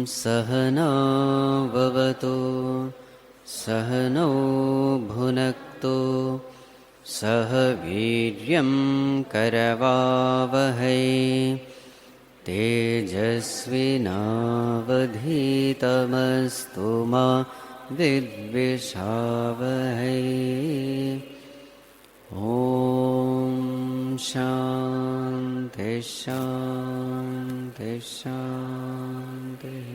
सहना भवतु सहनौ भुनक्तु सह वीर्यं करवावहै तेजस्विनावधीतमस्तु मा विद्विषावहै। ॐ शान्ति शान्ति शान्तिः।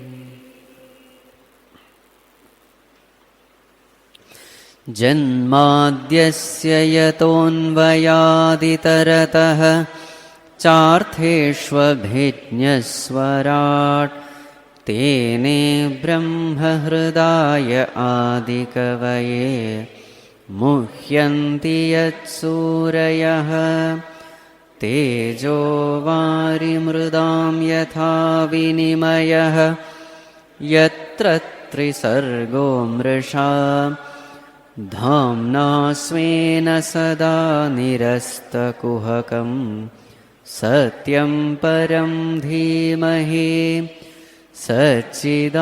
जन्माद्यस्य यतोऽन्वयादितरतः चार्थेष्वभिज्ञस्वराट् तेने ब्रह्महृदाय आदिकवये मुह्यन्ति यत्सूरयः तेजो वारिमृदां यथा विनिमयः यत्र त्रिसर्गो मृषा धाम्ना स्वेन सदा निरस्तकुहकं सत्यं परं धीमहि सच्चिदानन्दरूपाय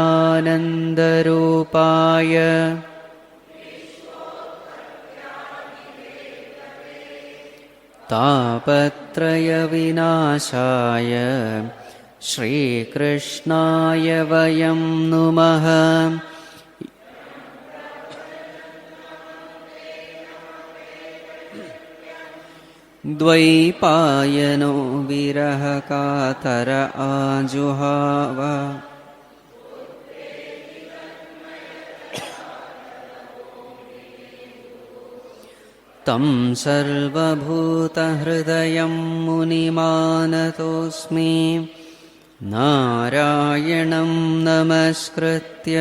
तापत्रयविनाशाय श्रीकृष्णाय वयं नुमः। द्वैपायनो विरहकातर आजुहाव तं सर्वभूतहृदयं मुनिमानतोऽस्मि नारायणं नमस्कृत्य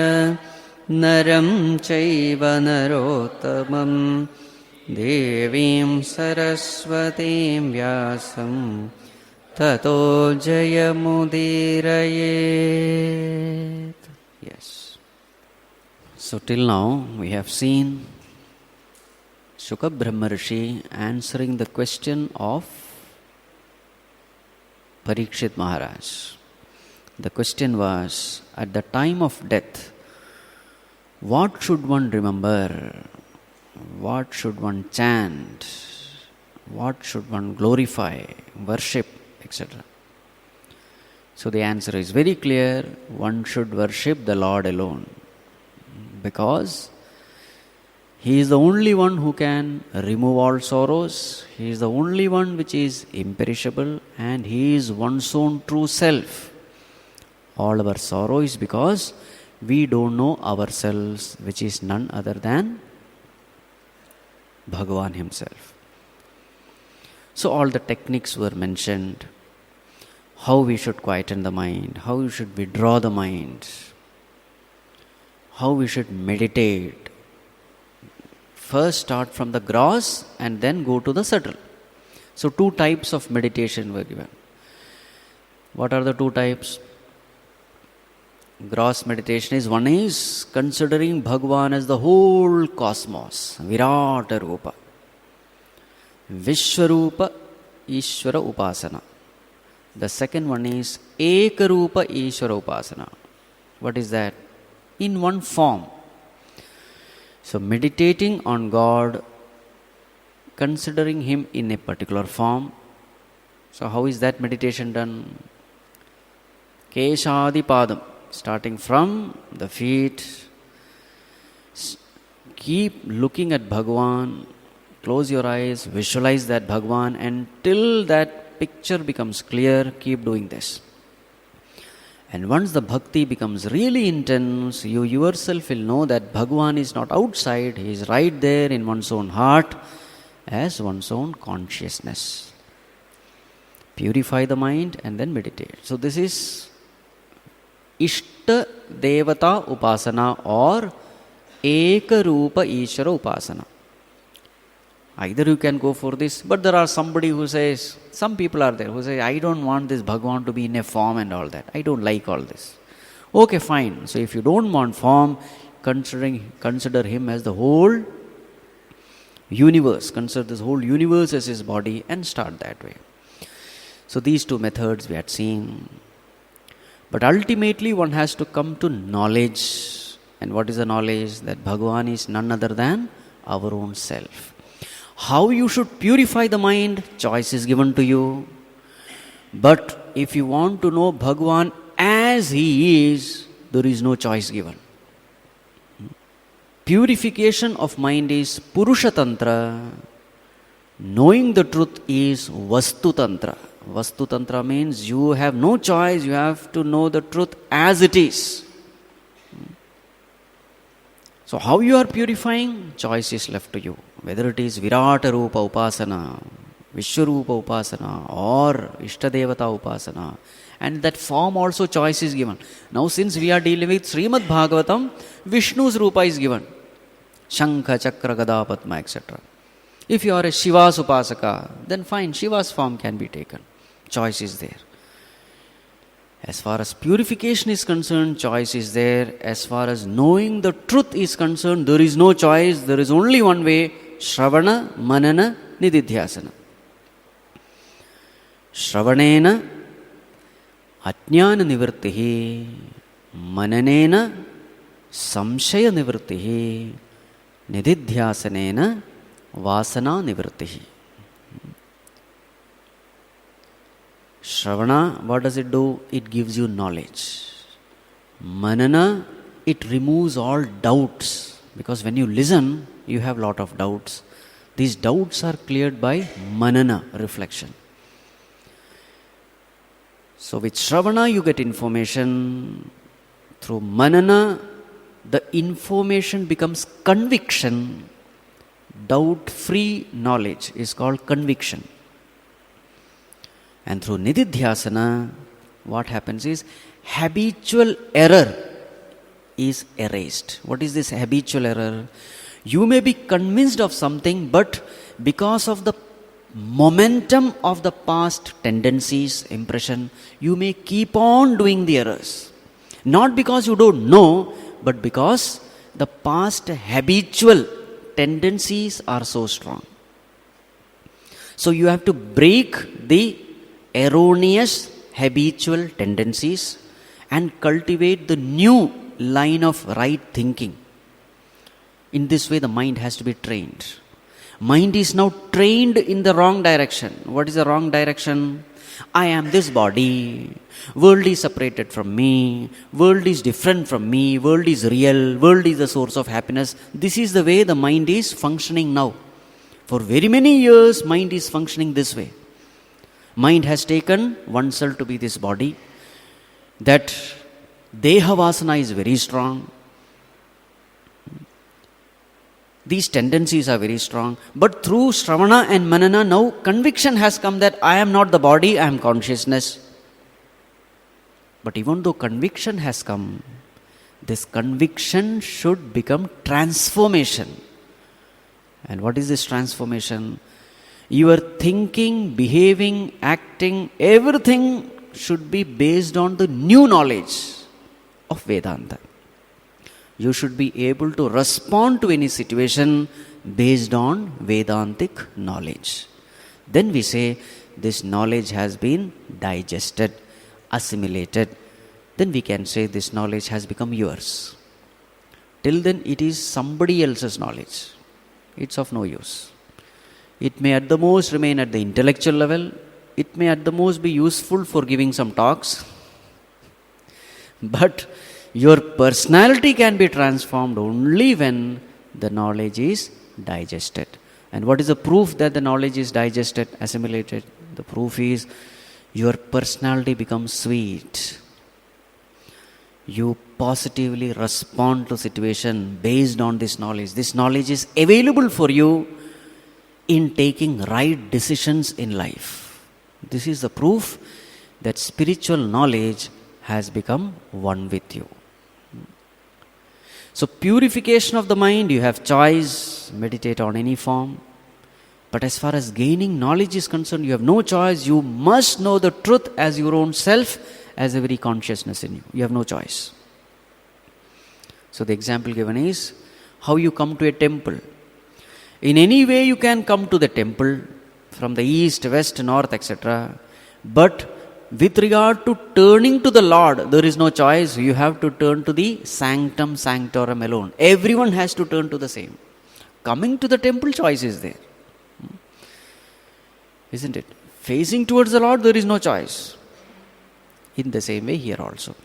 नरं चैव नरोत्तमं देवीं सरस्वतीं व्यासं ततो जयमुदीरयेत्. Yes. So till now we have seen Shuka Brahmarshi answering the question of Parīkshit Maharaj. The question was, at the time of death, what should one remember? What should one chant? What should one glorify, worship, etc.? So the answer is very clear. One should worship the Lord alone, because He is the only one who can remove all sorrows. He is the only one which is imperishable, and He is one's own true self. All our sorrow is because we don't know ourselves, which is none other than Bhagavan Himself. So all the techniques were mentioned, how we should quieten the mind, how we should withdraw the mind, how we should meditate. First start from the gross and then go to the subtle. So 2 types of meditation were given. What are the 2 types? Gross meditation is, one is considering Bhagavan as the whole cosmos, Virata Rupa. Vishvarūpa, Īshvara Upāsanā. The second one is Ekarūpa, Īshvara Upāsanā. What is that? In one form. So meditating on God, considering Him in a particular form. So how is that meditation done? Keshādi Padam, starting from the feet. Keep looking at Bhagavan, close your eyes, visualize that Bhagavan, and till that picture becomes clear, keep doing this. And once the bhakti becomes really intense, you yourself will know that Bhagavan is not outside, He is right there in one's own heart as one's own consciousness. Purify the mind and then meditate. So this is Īshtadevatā Upāsanā or Ekarūpa Īshvara Upāsanā. Either you can go for this, but there are somebody who says, some people are there who say, I don't want this Bhagavan to be in a form and all that. I don't like all this. Okay, fine. So if you don't want form, consider him as the whole universe. Consider this whole universe as his body and start that way. So these two methods we had seen. But ultimately one has to come to knowledge. And what is the knowledge? That Bhagavan is none other than our own self. How you should purify the mind, choice is given to you. But if you want to know Bhagavan as he is, there is no choice given. Purification of mind is Purusha-tantra. Knowing the truth is Vastu-tantra. Vastu-tantra means you have no choice, you have to know the truth as it is. So how you are purifying? Choice is left to you. Whether it is Viraṭa-rūpa Upāsanā, Vishvarūpa Upāsanā or Īshtadevatā Upāsanā. And that form also choice is given. Now since we are dealing with Shreemad Bhagavatam, Vishnu's Rupa is given. Shankha, Chakra, Gada, Padma, etc. If you are a Shiva's Upasaka, then fine, Shiva's form can be taken. Choice is there. As far as purification is concerned, choice is there. As far as knowing the truth is concerned, there is no choice. There is only one way. Shravana, Manana, Nididhyāsana. Shravanena Ajnana Nivrtihi, Mananena Samshaya Nivrtihi, Nididhyāsanena Vasana Nivrtihi. Shravana, what does it do? It gives you knowledge. Manana, it removes all doubts. Because when you listen, you have lot of doubts. These doubts are cleared by Manana, reflection. So with Shravana you get information. Through Manana, the information becomes conviction. Doubt-free knowledge is called conviction. And through Nididhyāsana, what happens is habitual error is erased. What is this habitual error? You may be convinced of something, but because of the momentum of the past tendencies, impression, you may keep on doing the errors. Not because you don't know, but because the past habitual tendencies are so strong. So you have to break the erroneous habitual tendencies and cultivate the new line of right thinking. In this way the mind has to be trained. Mind is now trained in the wrong direction. What is the wrong direction? I am this body. World is separated from me. World is different from me. World is real. World is the source of happiness. This is the way the mind is functioning now. For very many years, mind is functioning this way. Mind has taken oneself to be this body. That Deha Vasana is very strong. These tendencies are very strong. But through Shravana and Manana, now conviction has come that I am not the body, I am consciousness. But even though conviction has come, this conviction should become transformation. And what is this transformation? Your thinking, behaving, acting, everything should be based on the new knowledge of Vedanta. You should be able to respond to any situation based on Vedantic knowledge. Then we say this knowledge has been digested, assimilated. Then we can say this knowledge has become yours. Till then it is somebody else's knowledge. It's of no use. It may at the most remain at the intellectual level. It may at the most be useful for giving some talks. But your personality can be transformed only when the knowledge is digested. And what is the proof that the knowledge is digested, assimilated? The proof is your personality becomes sweet. You positively respond to situation based on this knowledge. This knowledge is available for you in taking right decisions in life. This is the proof that spiritual knowledge has become one with you. So purification of the mind, you have choice, meditate on any form. But as far as gaining knowledge is concerned, you have no choice. You must know the truth as your own self, as every consciousness in you. You have no choice. So the example given is how you come to a temple. In any way you can come to the temple, from the east, west, north, etc. But with regard to turning to the Lord, there is no choice. You have to turn to the sanctum sanctorum alone. Everyone has to turn to the same. Coming to the temple, choice is there. Isn't it? Facing towards the Lord, there is no choice. In the same way here also.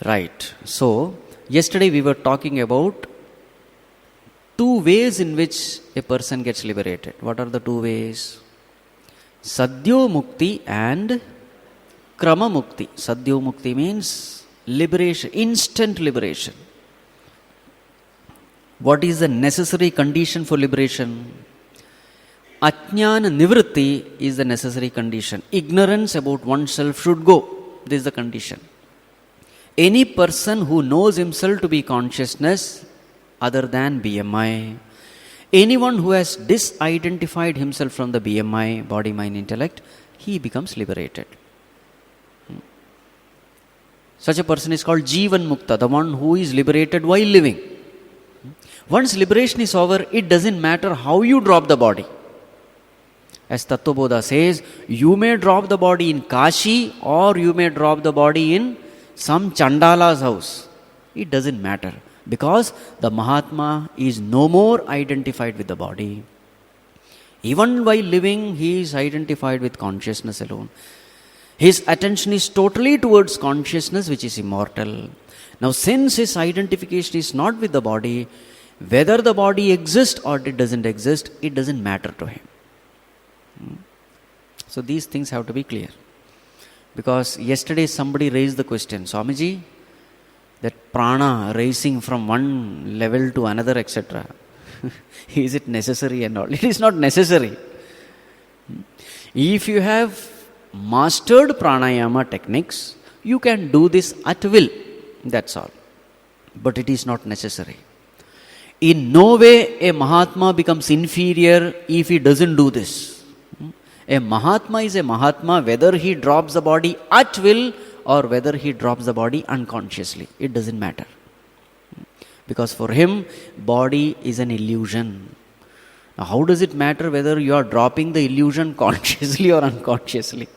Right. So, yesterday we were talking about two ways in which a person gets liberated. What are the two ways? Sadhyo-mukti and krama-mukti. Sadhyo-mukti means liberation, instant liberation. What is the necessary condition for liberation? Ajnana nivritti is the necessary condition. Ignorance about oneself should go. This is the condition. Any person who knows himself to be consciousness other than BMI, anyone who has disidentified himself from the BMI, body, mind, intellect, he becomes liberated. Such a person is called Jivan Mukta, the one who is liberated while living. Once liberation is over, it doesn't matter how you drop the body. As Tattvabodha says, you may drop the body in Kashi or you may drop the body in some Chandala's house. It doesn't matter. Because the Mahatma is no more identified with the body. Even while living, he is identified with consciousness alone. His attention is totally towards consciousness, which is immortal. Now, since his identification is not with the body, whether the body exists or it doesn't exist, it doesn't matter to him. So, these things have to be clear. Because yesterday somebody raised the question, Swamiji, that prana rising from one level to another, etc. Is it necessary and all? It is not necessary. If you have mastered pranayama techniques, you can do this at will. That's all. But it is not necessary. In no way a Mahatma becomes inferior if he doesn't do this. A Mahatma is a Mahatma whether he drops the body at will or whether he drops the body unconsciously. It doesn't matter. Because for him, body is an illusion. Now, how does it matter whether you are dropping the illusion consciously or unconsciously?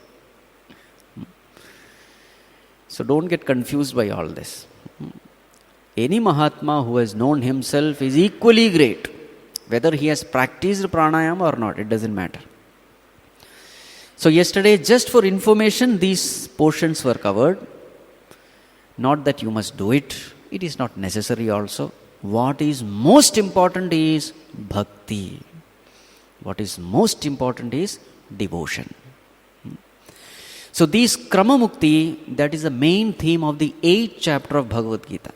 So don't get confused by all this. Any Mahatma who has known himself is equally great. Whether he has practiced pranayama or not, it doesn't matter. So yesterday, just for information, these portions were covered. Not that you must do it. It is not necessary also. What is most important is bhakti. What is most important is devotion. So these krama-mukti, that is the main theme of the 8th chapter of Bhagavad Gītā.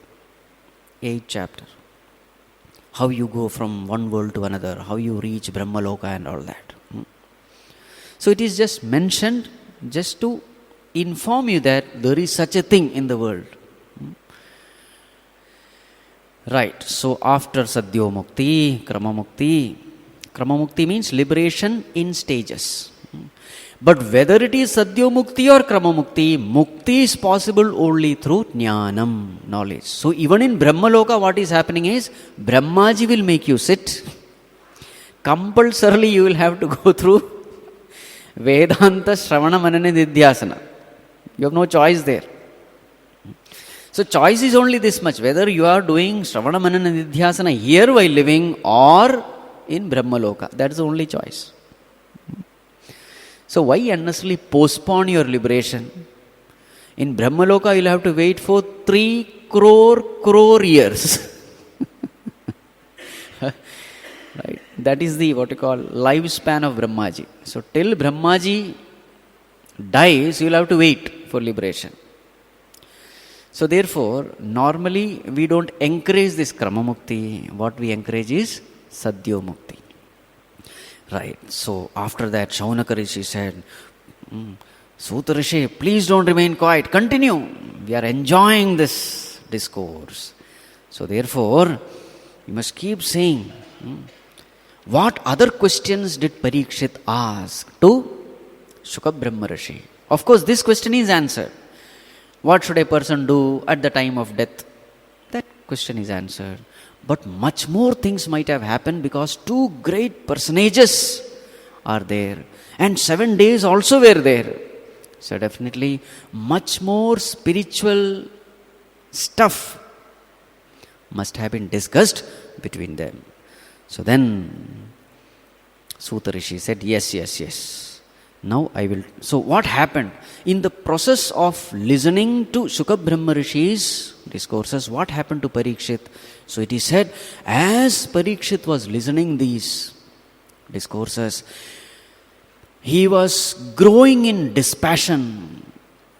8th chapter. How you go from one world to another, how you reach Brahmaloka and all that. So it is just mentioned just to inform you that there is such a thing in the world. Right. So after Sadhyo Mukti, Krama-mukti means liberation in stages. But whether it is Sadhyo Mukti or Krama-mukti, Mukti is possible only through Jnanam, knowledge. So even in Brahmaloka, what is happening is, Brahmaji will make you sit. Compulsorily you will have to go through Vedanta, Shravana, Manana, Nididhyāsana. You have no choice there. So choice is only this much, whether you are doing Shravana, Manana, Nididhyāsana here while living or in Brahmaloka. That is the only choice. So why unnecessarily postpone your liberation? In Brahmaloka, you will have to wait for 3 crore years. Right? That is the what you call lifespan of Brahmaji. So till Brahmaji dies, you will have to wait for liberation. So therefore, normally we don't encourage this krama-mukti. What we encourage is sadhyo mukti. Right. So after that, Shaunaka Rishi said, Suta Rishi, please don't remain quiet. Continue. We are enjoying this discourse. So therefore, you must keep saying. What other questions did Parīkshita ask to Shuka Brahmarshi? Of course, this question is answered. What should a person do at the time of death? That question is answered. But much more things might have happened because two great personages are there. And 7 days also were there. So definitely much more spiritual stuff must have been discussed between them. So then Suta Rishi said, yes. Now I will. So what happened? In the process of listening to Shuka Brahmarishi's discourses, what happened to Parīkshita? So it is said, as Parīkshita was listening these discourses, he was growing in dispassion.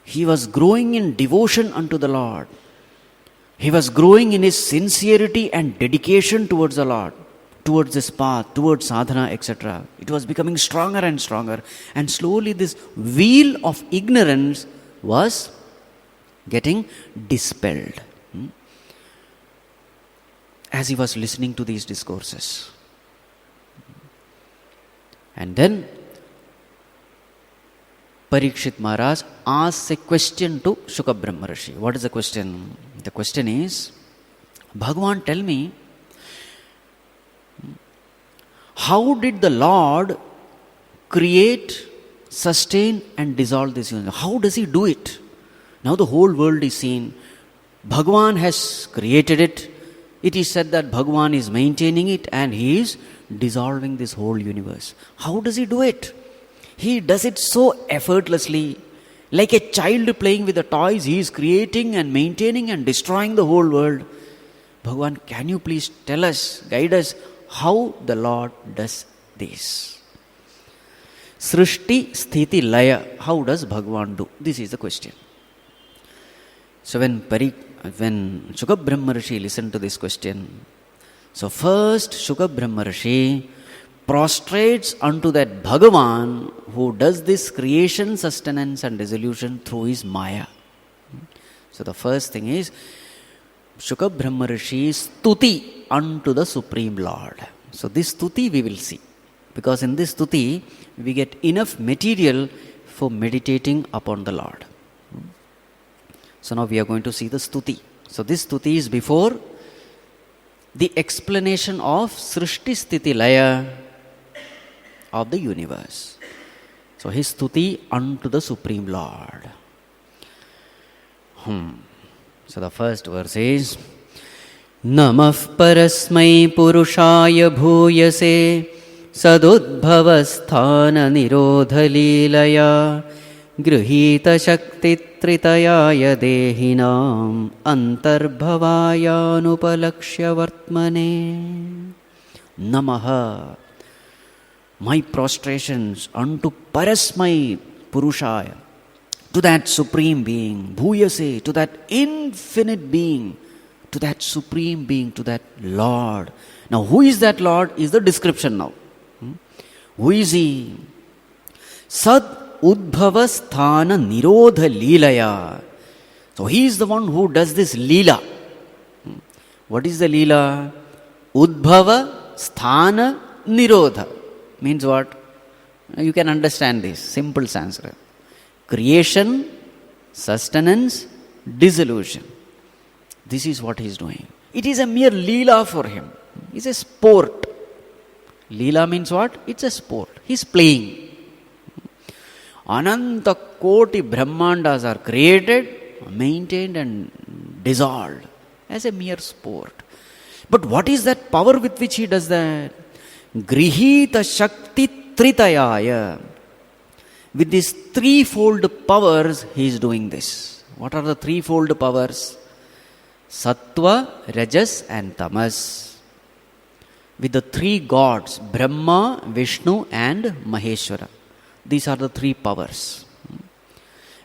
He was growing in devotion unto the Lord. He was growing in his sincerity and dedication towards the Lord, towards this path, towards Sādhanā, etc. It was becoming stronger and stronger. And slowly this wheel of ignorance was getting dispelled. As he was listening to these discourses. And then Parīkshita Maharaj asks a question to Shuka Brahmarshi. What is the question? The question is, Bhagavan, tell me, how did the Lord create, sustain and dissolve this universe? How does he do it? Now the whole world is seen. Bhagavan has created it. It is said that Bhagavan is maintaining it and he is dissolving this whole universe. How does he do it? He does it so effortlessly. Like a child playing with the toys, he is creating and maintaining and destroying the whole world. Bhagavan, can you please tell us, guide us, how the Lord does this? Srishti, Sthiti, Laya. How does Bhagavan do? This is the question. So when Shuka Brahmarshi listened to this question, so first Shuka Brahmarshi prostrates unto that Bhagavan who does this creation, sustenance and dissolution through his Maya. So the first thing is Shuka Brahmarshi's Stuti unto the Supreme Lord. So this Stuti we will see. Because in this Stuti we get enough material for meditating upon the Lord. So now we are going to see the Stuti. So this Stuti is before the explanation of Srishti Sthiti Laya of the universe. So his Stuti unto the Supreme Lord. So the first verse is Namah Parasmai Purushaya Bhuyase Sadudbhavasthana Nirodha Leelaya Grihita Shakti Tritayaya Dehinam Antarbhavaya Anupalakshya Vartmane. Namaha, my prostrations unto Parasmai Purushaya, to that Supreme Being, Bhuyase, to that infinite Being, to that Supreme Being, to that Lord. Now who is that Lord is the description now. Who is he? Sad Udbhava Sthana Nirodha Leelaya. So he is the one who does this Leela. What is the Leela? Udbhava Sthana Nirodha. Means what? You can understand this. Simple Sanskrit. Creation, sustenance, dissolution. This is what he is doing. It is a mere Leela for him. It's a sport. Leela means what? It's a sport. He's playing. Ananta Koti Brahmandas are created, maintained and dissolved as a mere sport. But what is that power with which he does that? Grihita Shakti Tritayaya. With these threefold powers, he is doing this. What are the threefold powers? Sattva, Rajas and Tamas. With the three gods, Brahma, Vishnu and Maheshwara. These are the three powers.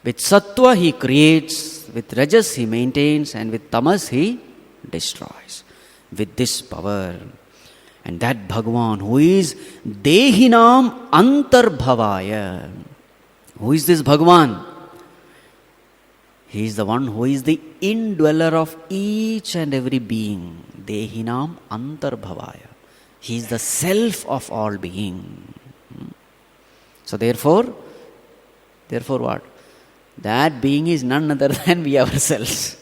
With Sattva he creates, with Rajas he maintains, and with Tamas he destroys. With this power. And that Bhagavan who is Dehinam Antarbhavaya, Who is this Bhagavan? He is the one who is the indweller of each and every being. Dehinam antarbhavaya. He is the self of all being. So therefore what? That being is none other than we ourselves.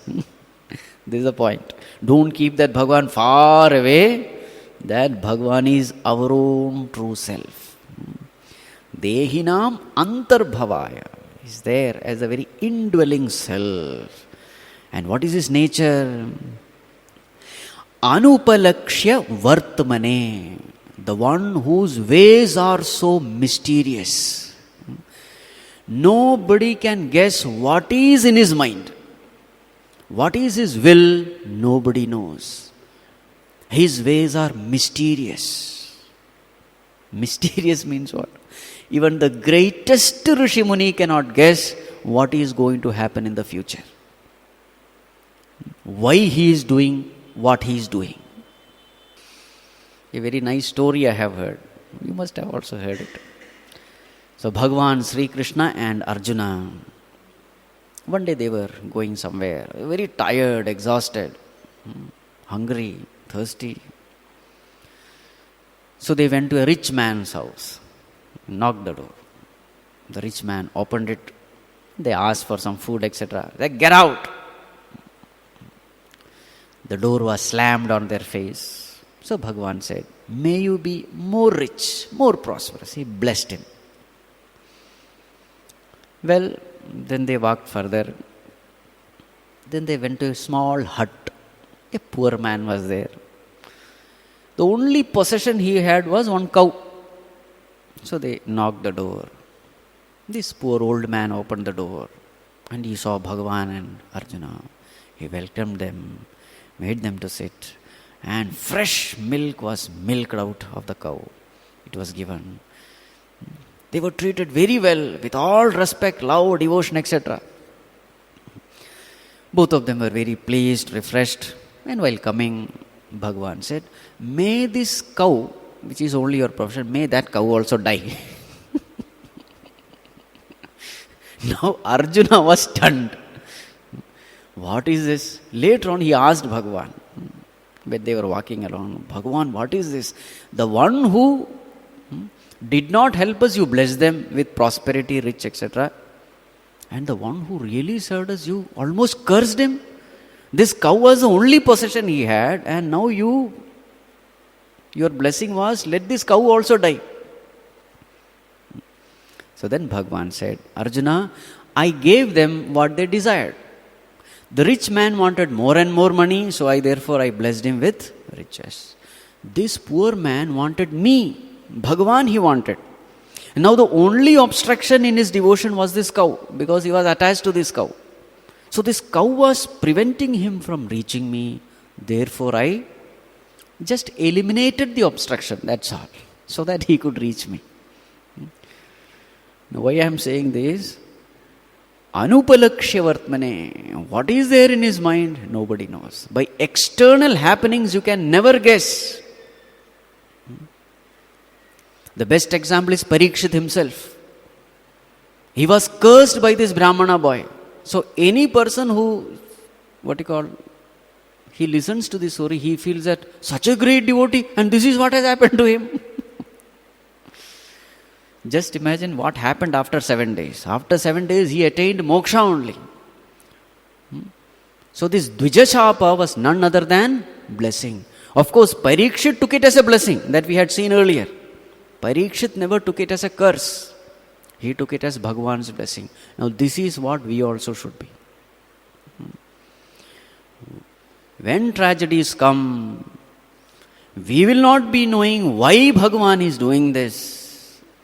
This is the point. Don't keep that Bhagavan far away. That Bhagavan is our own true self. Dehinam antarbhavaya. Is there as a very indwelling self. And what is his nature? Anupalakshya vartmane. The one whose ways are so mysterious. Nobody can guess what is in his mind. What is his will? Nobody knows. His ways are mysterious. Mysterious means what? Even the greatest Rishi Muni cannot guess what is going to happen in the future. Why he is doing what he is doing. A very nice story I have heard. You must have also heard it. So Bhagavan Sri Krishna and Arjuna, one day they were going somewhere, very tired, exhausted, hungry, thirsty. So they went to a rich man's house, knocked the door. The rich man opened it. They asked for some food, etc. They get out. The door was slammed on their face. So Bhagavan said, may you be more rich, more prosperous. He blessed him. Well, then they walked further. Then they went to a small hut. A poor man was there. The only possession he had was one cow. So they knocked the door. This poor old man opened the door and he saw Bhagavan and Arjuna. He welcomed them, made them to sit, and fresh milk was milked out of the cow. It was given. They were treated very well, with all respect, love, devotion, etc. Both of them were very pleased, refreshed, and while coming, Bhagavan said, may this cow, which is only your profession, may that cow also die. Now Arjuna was stunned. What is this? Later on he asked Bhagavan, when they were walking along, Bhagavan, what is this? The one who did not help us, you blessed them with prosperity, rich, etc. And the one who really served us, you almost cursed him. This cow was the only possession he had, and now your blessing was, let this cow also die. So then Bhagavan said, Arjuna, I gave them what they desired. The rich man wanted more and more money, so I blessed him with riches. This poor man wanted me. Bhagavan he wanted. And now the only obstruction in his devotion was this cow, because he was attached to this cow. So this cow was preventing him from reaching me. Therefore I just eliminated the obstruction, that's all, so that he could reach me. Now why I am saying this? Anupalakshya vartmane. What is there in his mind? Nobody knows. By external happenings you can never guess. The best example is Parīkshita himself. He was cursed by this Brahmana boy. So any person who, he listens to this story, he feels that such a great devotee and this is what has happened to him. Just imagine what happened after 7 days. After 7 days he attained moksha only. So this Dvija Chapa was none other than blessing. Of course, Parīkshit took it as a blessing that we had seen earlier. Parīkshit never took it as a curse. He took it as Bhagavan's blessing. Now this is what we also should be. When tragedies come, we will not be knowing why Bhagavan is doing this.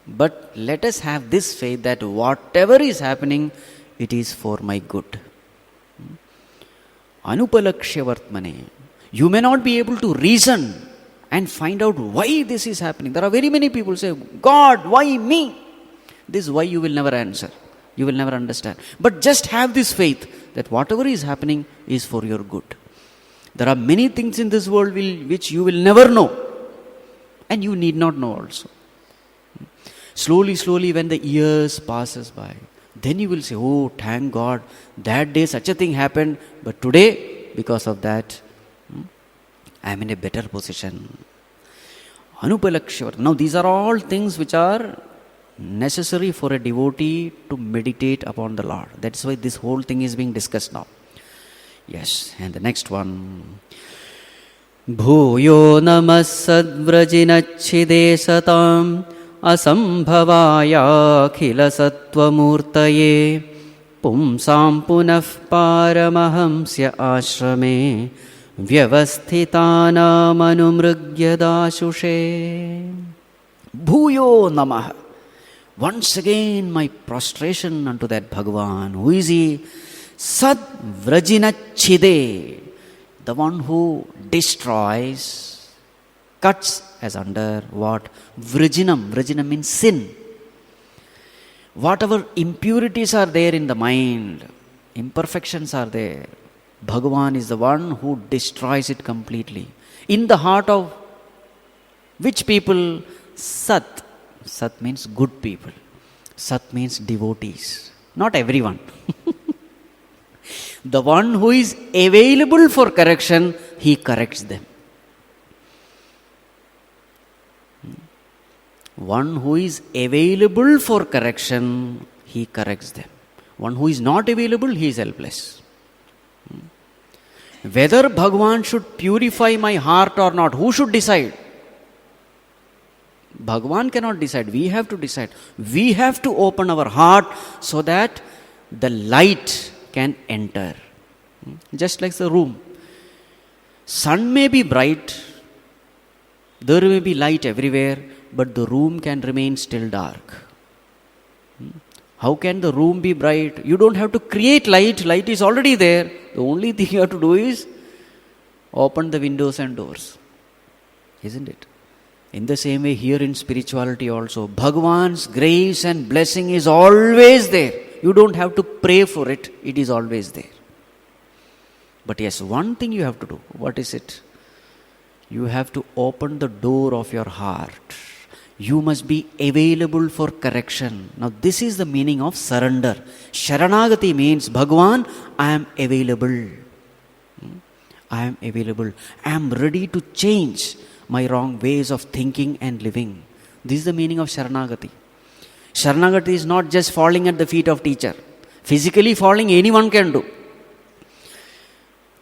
But let us have this faith that whatever is happening, it is for my good. Anupalakshya vartmane. You may not be able to reason and find out why this is happening. There are very many people say, God, why me? This why you will never answer. You will never understand. But just have this faith that whatever is happening is for your good. There are many things in this world which you will never know. And you need not know also. Slowly, slowly, when the years passes by, then you will say, oh, thank God, that day such a thing happened, but today, because of that, I am in a better position. Anupalakshya. Now, these are all things which are necessary for a devotee to meditate upon the Lord. That's why this whole thing is being discussed now. Yes, and the next one. Bhuyo namas sadvrajinachhide satam asambhavaya khila sattvamurtaye pumsam punaf paramahamsya ashrame vyavasthitanam anumrugyadashushe. Bhuyo namah. Once again my prostration unto that Bhagavan. Who is he? Sad vrajinachhide. The one who destroys, cuts as under what? Vrajinam. Vrajinam means sin. Whatever impurities are there in the mind, imperfections are there, Bhagavan is the one who destroys it completely. In the heart of which people? Sat. Sat means good people. Sat means devotees. Not everyone. The one who is available for correction, he corrects them. One who is available for correction, he corrects them. One who is not available, he is helpless. Whether Bhagavan should purify my heart or not, who should decide? Bhagavan cannot decide. We have to decide. We have to open our heart so that the light can enter. Just like the room. Sun may be bright, there may be light everywhere, but the room can remain still dark. How can the room be bright? You don't have to create light. Light is already there. The only thing you have to do is open the windows and doors. Isn't it? In the same way, here in spirituality also, Bhagavan's grace and blessing is always there. You don't have to pray for it. It is always there. But yes, one thing you have to do. What is it? You have to open the door of your heart. You must be available for correction. Now this is the meaning of surrender. Sharanagati means, Bhagavan, I am available. I am available. I am ready to change my wrong ways of thinking and living. This is the meaning of Sharanagati. Sharanagati is not just falling at the feet of teacher. Physically falling anyone can do.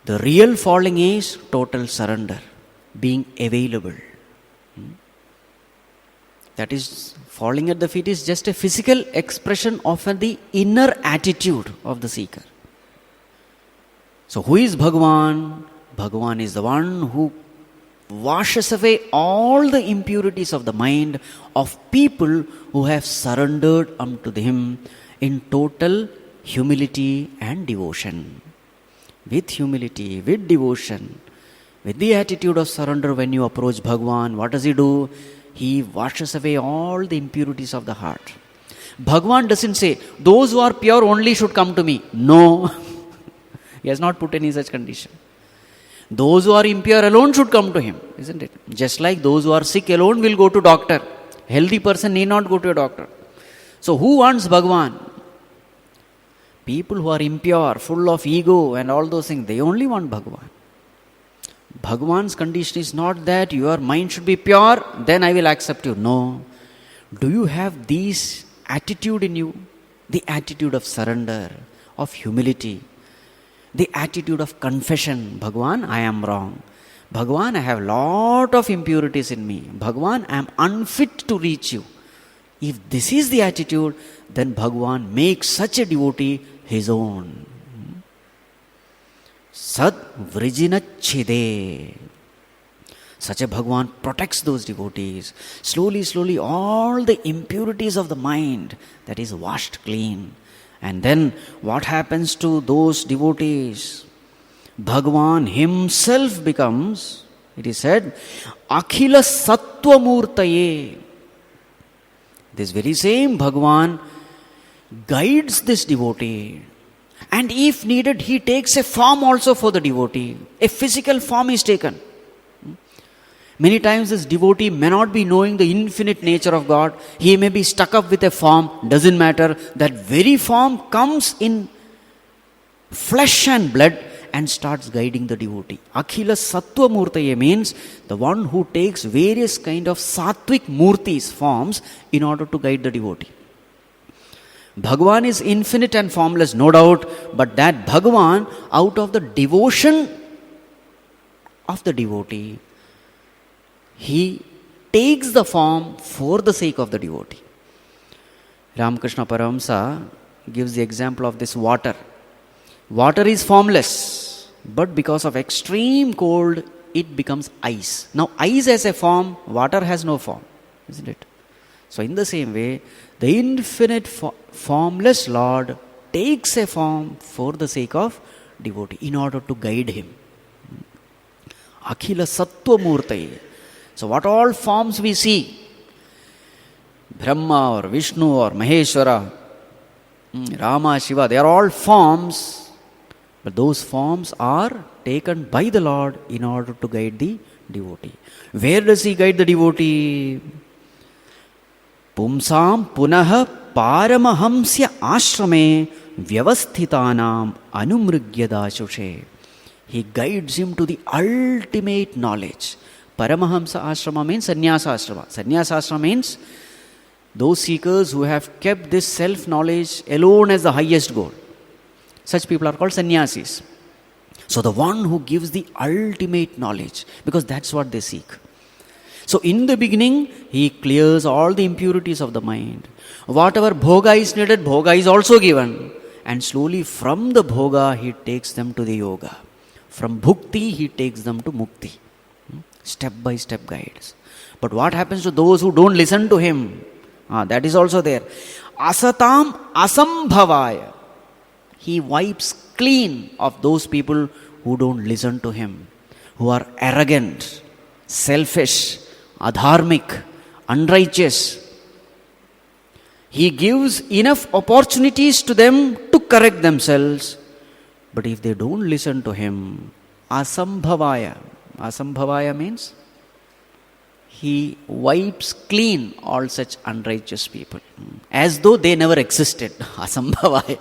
The real falling is total surrender, being available. That is, falling at the feet is just a physical expression of the inner attitude of the seeker. So who is Bhagavan? Bhagavan is the one who washes away all the impurities of the mind of people who have surrendered unto him in total humility and devotion. With humility, with devotion, with the attitude of surrender, when you approach Bhagavan, what does he do? He washes away all the impurities of the heart. Bhagavan doesn't say, those who are pure only should come to me. No. He has not put any such condition. Those who are impure alone should come to him, isn't it? Just like those who are sick alone will go to doctor. Healthy person need not go to a doctor. So who wants Bhagavan? People who are impure, full of ego and all those things, they only want Bhagavan. Bhagavan's condition is not that your mind should be pure, then I will accept you. No. Do you have this attitude in you? The attitude of surrender, of humility, the attitude of confession. Bhagavan, I am wrong. Bhagavan, I have lot of impurities in me. Bhagavan, I am unfit to reach you. If this is the attitude, then Bhagavan makes such a devotee his own. Sad vrijinachhide. Such a Bhagavan protects those devotees. Slowly, slowly, all the impurities of the mind, that is washed clean. And then what happens to those devotees? Bhagavan himself becomes, it is said, Akhila Sattvamurtaye. This very same Bhagavan guides this devotee. And if needed, he takes a form also for the devotee. A physical form is taken. Many times this devotee may not be knowing the infinite nature of God. He may be stuck up with a form, doesn't matter. That very form comes in flesh and blood and starts guiding the devotee. Akhila Sattva Murtaye means the one who takes various kind of Sattvic Murtis, forms, in order to guide the devotee. Bhagavan is infinite and formless, no doubt, but that Bhagavan, out of the devotion of the devotee, he takes the form for the sake of the devotee. Ramakrishna Paramahamsa gives the example of this water. Water is formless, but because of extreme cold, it becomes ice. Now, ice has a form, water has no form, isn't it? So, in the same way, the infinite formless Lord takes a form for the sake of devotee, in order to guide him. Akhila Sattva Murtaye. So, what all forms we see, Brahma or Vishnu or Maheshwara, Rama, Shiva, they are all forms. But those forms are taken by the Lord in order to guide the devotee. Where does he guide the devotee? Pumsam punaha paramahamsya ashrame vyavasthitanam anumrigyadashushe. He guides him to the ultimate knowledge. Paramahamsa ashrama means sannyasa ashrama. Sannyasa ashrama means those seekers who have kept this self-knowledge alone as the highest goal. Such people are called sannyasis. So the one who gives the ultimate knowledge, because that's what they seek. So in the beginning, he clears all the impurities of the mind. Whatever bhoga is needed, bhoga is also given. And slowly from the bhoga, he takes them to the yoga. From bhukti, he takes them to mukti. Step by step guides. But what happens to those who don't listen to him? That is also there. Asatam asambhavaya. He wipes clean of those people who don't listen to him, who are arrogant, selfish, adharmic, unrighteous. He gives enough opportunities to them to correct themselves. But if they don't listen to him, asambhavaya. Asambhavaya means he wipes clean all such unrighteous people, as though they never existed. Asambhavaya.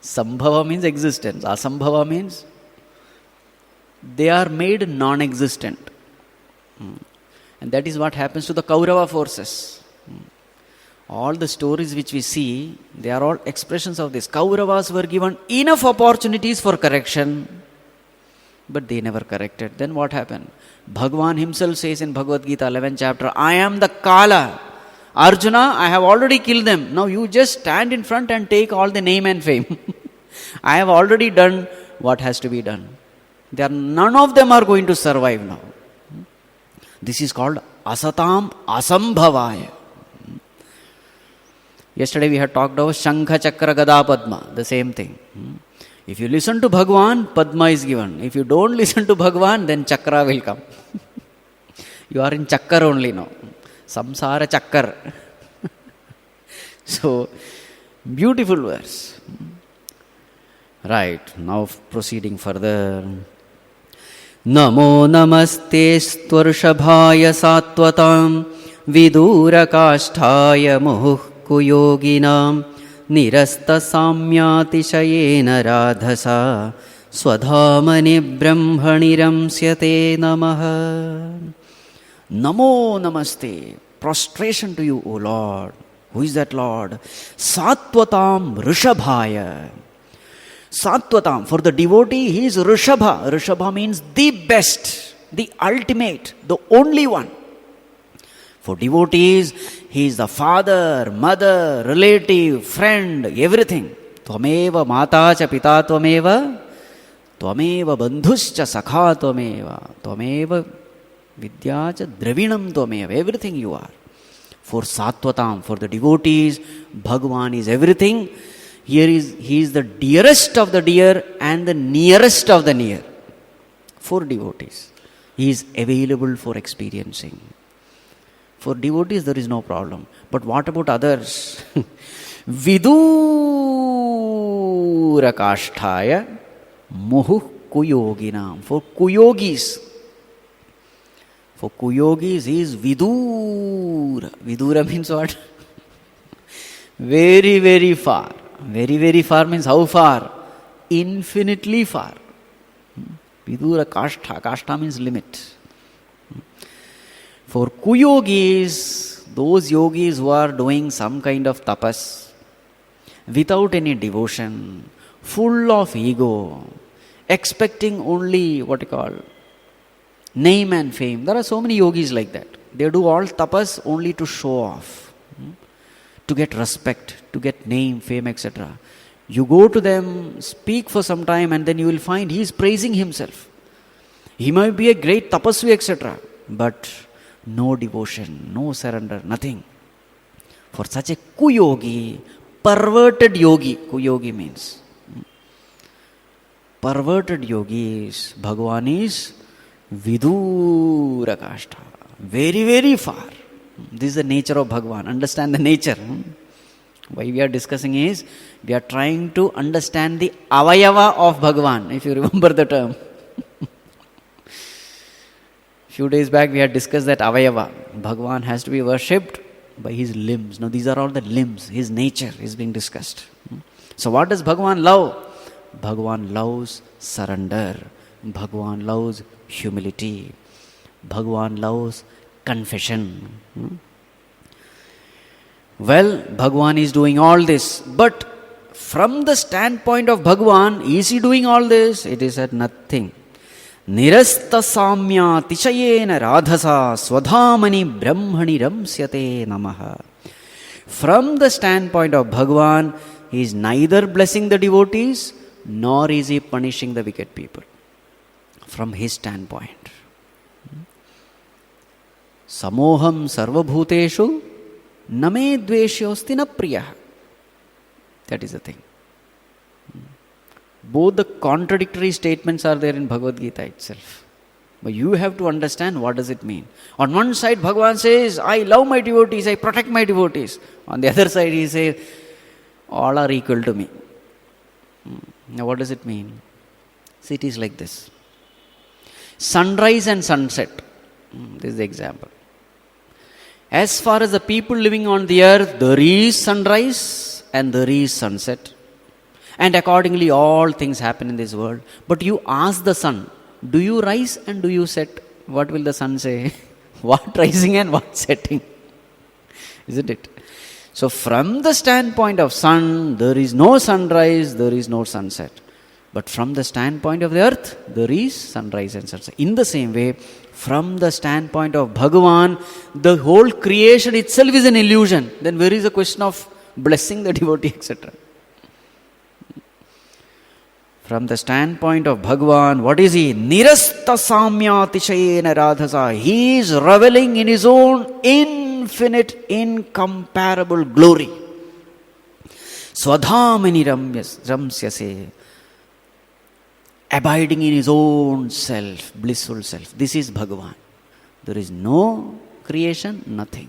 Sambhava means existence. Asambhava means they are made non-existent. And that is what happens to the Kaurava forces. All the stories which we see, they are all expressions of this. Kauravas were given enough opportunities for correction, but they never corrected. Then what happened? Bhagavan himself says in Bhagavad Gītā 11th chapter, I am the Kala. Arjuna, I have already killed them. Now you just stand in front and take all the name and fame. I have already done what has to be done. None of them are going to survive now. This is called asatam asambhavaya. Yesterday we had talked about Shankha Chakra Gada Padma, the same thing. If you listen to Bhagavan, Padma is given. If you don't listen to Bhagavan, then Chakra will come. You are in Chakra only now. Samsara Chakra. So, beautiful verse. Right, now proceeding further. Namo namaste stvarshabhaya sattvatam vidurakashthaya muhukku yoginam nirasta samyatishayena radhasa swadhamani brahmani ramsyate namaha. Namo namaste. Prostration to you, O Lord. Who is that Lord? Sattvatam Rishabhaya. Sattvatam. For the devotee, he is Rishabha. Rishabha means the best, the ultimate, the only one. For devotees, he is the father, mother, relative, friend, everything. Tvameva mata cha pita tvameva, tvameva bandhuscha sakha tvameva, tvameva vidyacha dravinam tvameva. Everything you are. For Sattvatam, for the devotees, Bhagavan is everything. He is the dearest of the dear and the nearest of the near. For devotees, he is available for experiencing. For devotees, there is no problem. But what about others? Vidurakashthaya muhu kuyoginam. For kuyogis, For kuyogis, he is vidura. Vidura means what? Very, very far. Very, very far means how far? Infinitely far. Vidura kashta. Kashta means limit. For kuyogis, those yogis who are doing some kind of tapas, without any devotion, full of ego, expecting only name and fame. There are so many yogis like that. They do all tapas only to show off, to get respect, to get name, fame, etc. You go to them, speak for some time, and then you will find he is praising himself. He might be a great tapasvi, etc. But no devotion, no surrender, nothing. For such a kuyogi, perverted yogi, kuyogi means perverted yogis, Bhagavan is vidura kashta, very, very far. This is the nature of Bhagavan. Understand the nature. Why we are discussing is, we are trying to understand the Avyava of Bhagavan, if you remember the term. Few days back we had discussed that Avyava. Bhagavan has to be worshipped by his limbs. Now these are all the limbs, his nature is being discussed. So what does Bhagavan love? Bhagavan loves surrender. Bhagavan loves humility. Bhagavan loves confession. Well, Bhagavan is doing all this, but from the standpoint of Bhagavan, is he doing all this? It is at nothing. Nirasta samya tishayena radhasa swadhamani brahmani ramsyate namaha. From the standpoint of Bhagavan, he is neither blessing the devotees, nor is he punishing the wicked people. From his standpoint. Samoham sarvabhuteshu name dveshyosti na priya. That is the thing. Both the contradictory statements are there in Bhagavad Gita itself. But you have to understand what does it mean. On one side, Bhagavan says, I love my devotees, I protect my devotees. On the other side, he says, all are equal to me. Now what does it mean? See, it is like this. Sunrise and sunset. This is the example. As far as the people living on the earth, there is sunrise and there is sunset. And accordingly, all things happen in this world. But you ask the sun, do you rise and do you set? What will the sun say? What rising and what setting? Isn't it? So from the standpoint of sun, there is no sunrise, there is no sunset. But from the standpoint of the earth, there is sunrise and sunset. In the same way, from the standpoint of Bhagavan, the whole creation itself is an illusion. Then where is the question of blessing the devotee, etc.? From the standpoint of Bhagavan, what is he? Nirasta samya tishayena radhasa. He is reveling in his own infinite, incomparable glory. Swadhamani ramsyase. Abiding in his own self, blissful self. This is Bhagavan. There is no creation, nothing.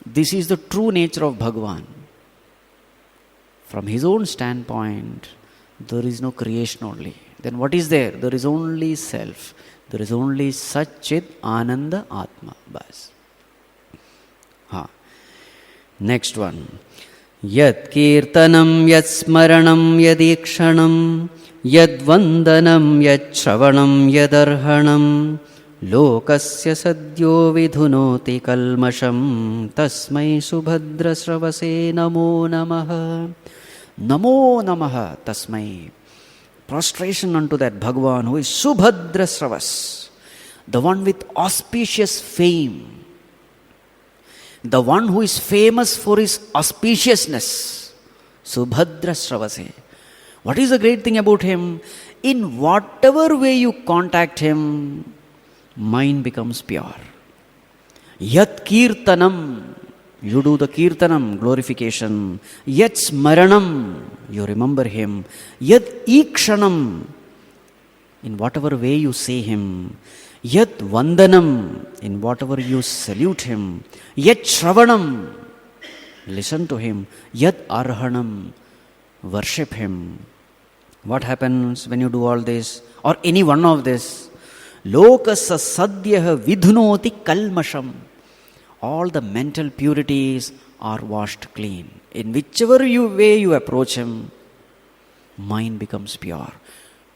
This is the true nature of Bhagavan. From his own standpoint, there is no creation only. Then what is there? There is only self. There is only Satchit Ananda Atma. Bas. Next one. Yat kirtanam yat smaranam yadikshanam yad vandanam yat shravanam yadarhanam lokasya sadyo vidhunoti kalmasham tasmai subhadra sravase namo namaha. Namo namaha tasmai. Prostration unto that Bhagavan who is subhadra sravas, the one with auspicious fame, the one who is famous for his auspiciousness. Subhadra Sravase. What is the great thing about him? In whatever way you contact him, mind becomes pure. Yat kirtanam, you do the kirtanam, glorification. Yat smaranam, you remember him. Yat ikshanam, in whatever way you say him. Yat vandanam, in whatever you salute him. Yat shravanam, listen to him. Yat arhanam, worship him. What happens when you do all this? Or any one of this? Lokasa sadhyaha vidhunoti kalmasham. All the mental purities are washed clean. In whichever way you approach him, mind becomes pure.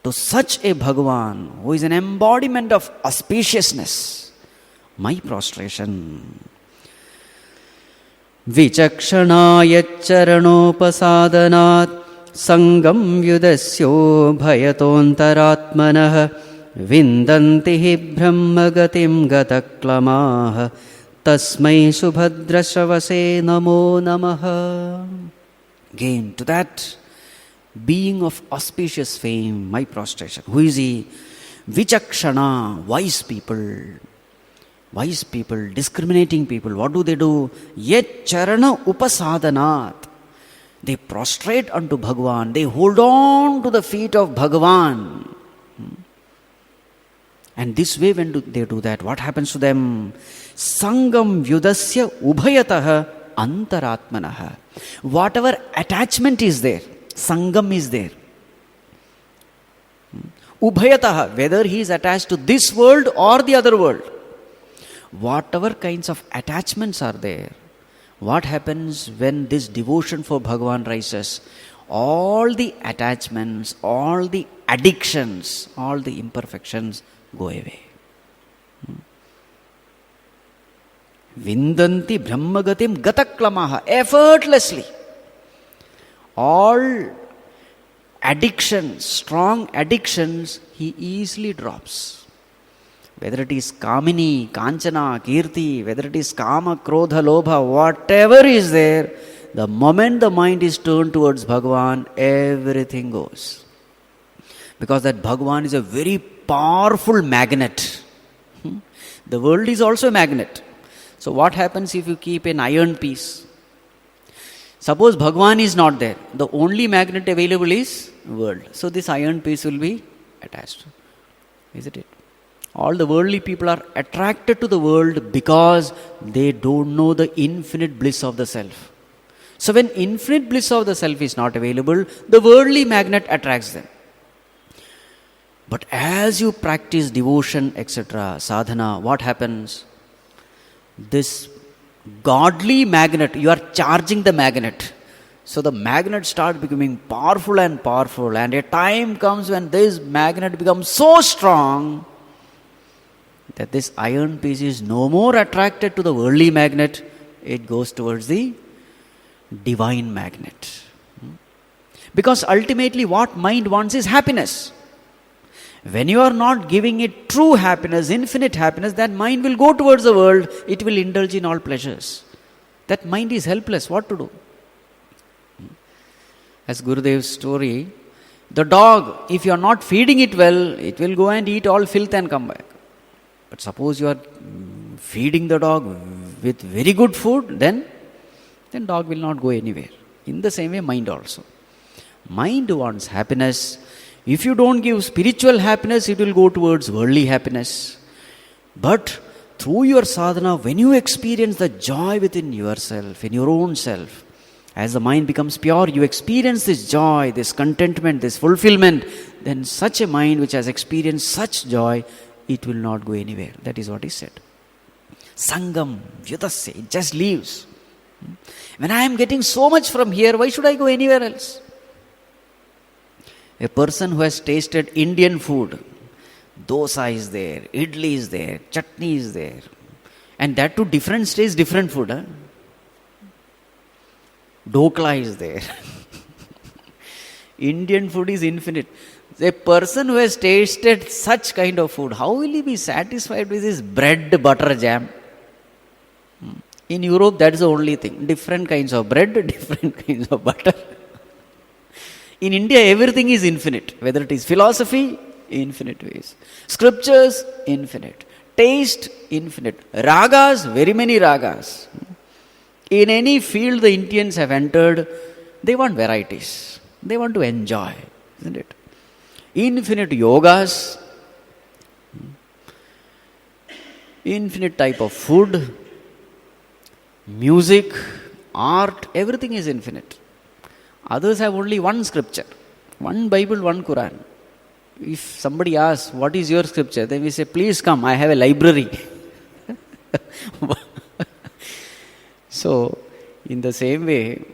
To such a Bhagavan, who is an embodiment of auspiciousness, my prostration. Vichakshānāya charanopasādhanāt sangam yudasyo bhayatontaratmanah vindantihi brahmagatim gataklamaha tasmai subhadrashavase namo namaha. Again, to that being of auspicious fame, my prostration. Who is he? Vichakshana, wise people. Wise people, discriminating people. What do? Yet charana upasadhanāt. They prostrate unto Bhagavan. They hold on to the feet of Bhagavan. And this way, when they do that, what happens to them? Sangam vyudasya ubhayataha antaratmanaha. Whatever attachment is there, sangam is there. Ubhayataha, whether he is attached to this world or the other world. Whatever kinds of attachments are there, what happens when this devotion for Bhagavan rises? All the attachments, all the addictions, all the imperfections go away. Vindanti brahmagatim gataklamaha. Effortlessly. All addictions, strong addictions, he easily drops. Whether it is Kamini, Kanchana, Kirti, whether it is Kama, Krodha, Lobha, whatever is there, the moment the mind is turned towards Bhagavan, everything goes. Because that Bhagavan is a very powerful magnet. The world is also a magnet. So what happens if you keep an iron piece? Suppose Bhagavan is not there. The only magnet available is world. So this iron piece will be attached. Isn't it? All the worldly people are attracted to the world because they don't know the infinite bliss of the self. So when infinite bliss of the self is not available, the worldly magnet attracts them. But as you practice devotion, etc., sadhana, what happens? This godly magnet, you are charging the magnet. So the magnet starts becoming powerful and powerful, and a time comes when this magnet becomes so strong that this iron piece is no more attracted to the worldly magnet, it goes towards the divine magnet. Because ultimately what mind wants is happiness. When you are not giving it true happiness, infinite happiness, that mind will go towards the world, it will indulge in all pleasures. That mind is helpless, what to do? As Gurudev's story, the dog, if you are not feeding it well, it will go and eat all filth and come back. But suppose you are feeding the dog with very good food, then dog will not go anywhere. In the same way, mind also. Mind wants happiness. If you don't give spiritual happiness, it will go towards worldly happiness. But through your sadhana, when you experience the joy within yourself, in your own self, as the mind becomes pure, you experience this joy, this contentment, this fulfillment, then such a mind which has experienced such joy, it will not go anywhere. That is what he said. Sangam, vyudasya, it just leaves. When I am getting so much from here, why should I go anywhere else? A person who has tasted Indian food, dosa is there, idli is there, chutney is there, and that too different states, different food. Huh? Dokla is there. Indian food is infinite. A person who has tasted such kind of food, how will he be satisfied with his bread, butter, jam? In Europe, that is the only thing. Different kinds of bread, different kinds of butter. In India, everything is infinite. Whether it is philosophy, infinite ways. Scriptures, infinite. Taste, infinite. Ragas, very many ragas. In any field the Indians have entered, they want varieties. They want to enjoy, isn't it? Infinite yogas, infinite type of food, music, art, everything is infinite. Others have only one scripture, one Bible, one Quran. If somebody asks, what is your scripture? Then we say, please come, I have a library. So, in the same way,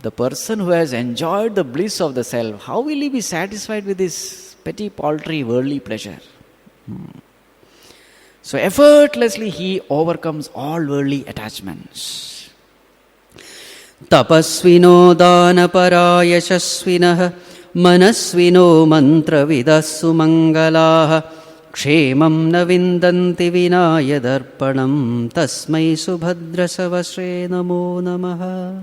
the person who has enjoyed the bliss of the self, how will he be satisfied with this petty, paltry, worldly pleasure? So effortlessly he overcomes all worldly attachments. Tapasvino dhanapara yashasvinah manasvino mantravidas sumangalaha kshemam na vindanti vinaya darpanam tasmai subhadra savasre namo namaha.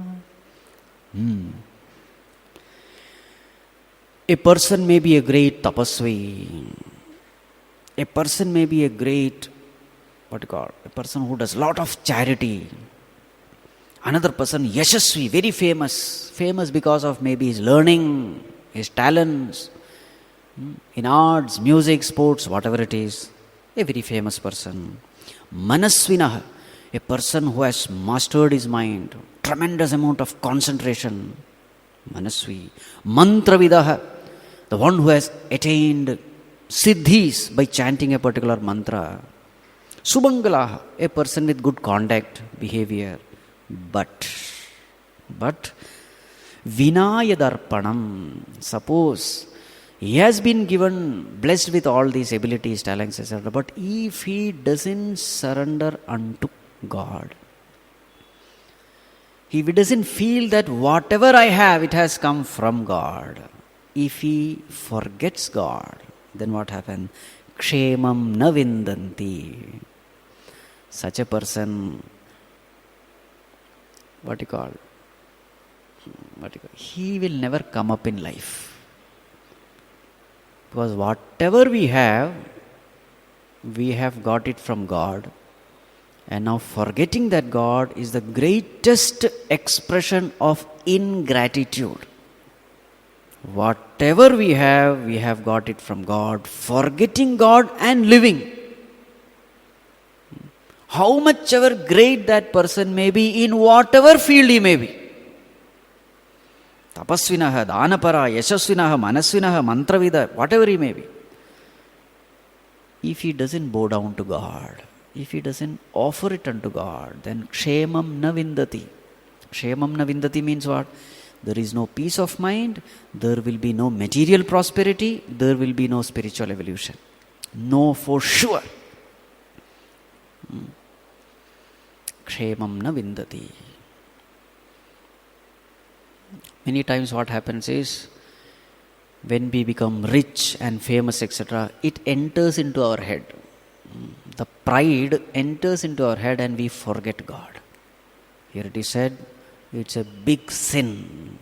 A person may be a great tapasvi. A person may be a great, a person who does lot of charity. Another person, yashasvi, very famous. Famous because of maybe his learning, his talents, in arts, music, sports, whatever it is. A very famous person. Manasvinah, a person who has mastered his mind. Tremendous amount of concentration. Manasvi. Mantravidah, the one who has attained siddhis by chanting a particular mantra. Subangalaha, a person with good conduct, behavior. But Vinaya Darpanam, suppose he has been blessed with all these abilities, talents, etc. But if he doesn't surrender unto God, if he doesn't feel that whatever I have, it has come from God, if he forgets God, then what happens? Kshemam na vindanti. Such a person, he will never come up in life. Because whatever we have got it from God. And now forgetting that God is the greatest expression of ingratitude. Whatever we have got it from God. Forgetting God and living. How much ever great that person may be in whatever field he may be. Tapasvinaha, dhanapara, yashasvinaha, manasvinaha, mantravida, whatever he may be. If he doesn't bow down to God, if he doesn't offer it unto God, then kshemam na vindati. Kshemam na vindati means what? There is no peace of mind, there will be no material prosperity, there will be no spiritual evolution. No, for sure. Kshemam na vindati. Many times what happens is, when we become rich and famous, etc., it enters into our head. The pride enters into our head and we forget God. Here it is said, it's a big sin.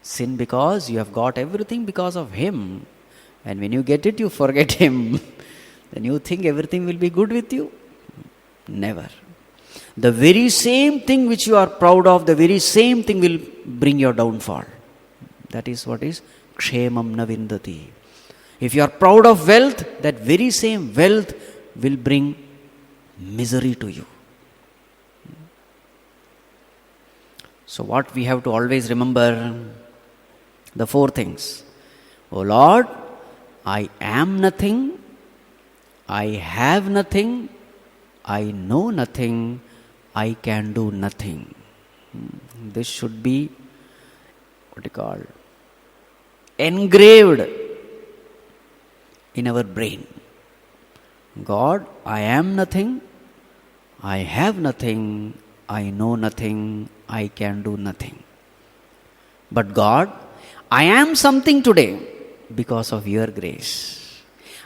Sin because you have got everything because of Him. And when you get it, you forget Him. Then you think everything will be good with you. Never. The very same thing which you are proud of, the very same thing will bring your downfall. That is what is kshemam na vindati. If you are proud of wealth, that very same wealth will bring misery to you. So what we have to always remember, the four things. O Lord, I am nothing, I have nothing, I know nothing, I can do nothing. This should be engraved in our brain. God, I am nothing, I have nothing, I know nothing, I can do nothing. But God, I am something today because of your grace.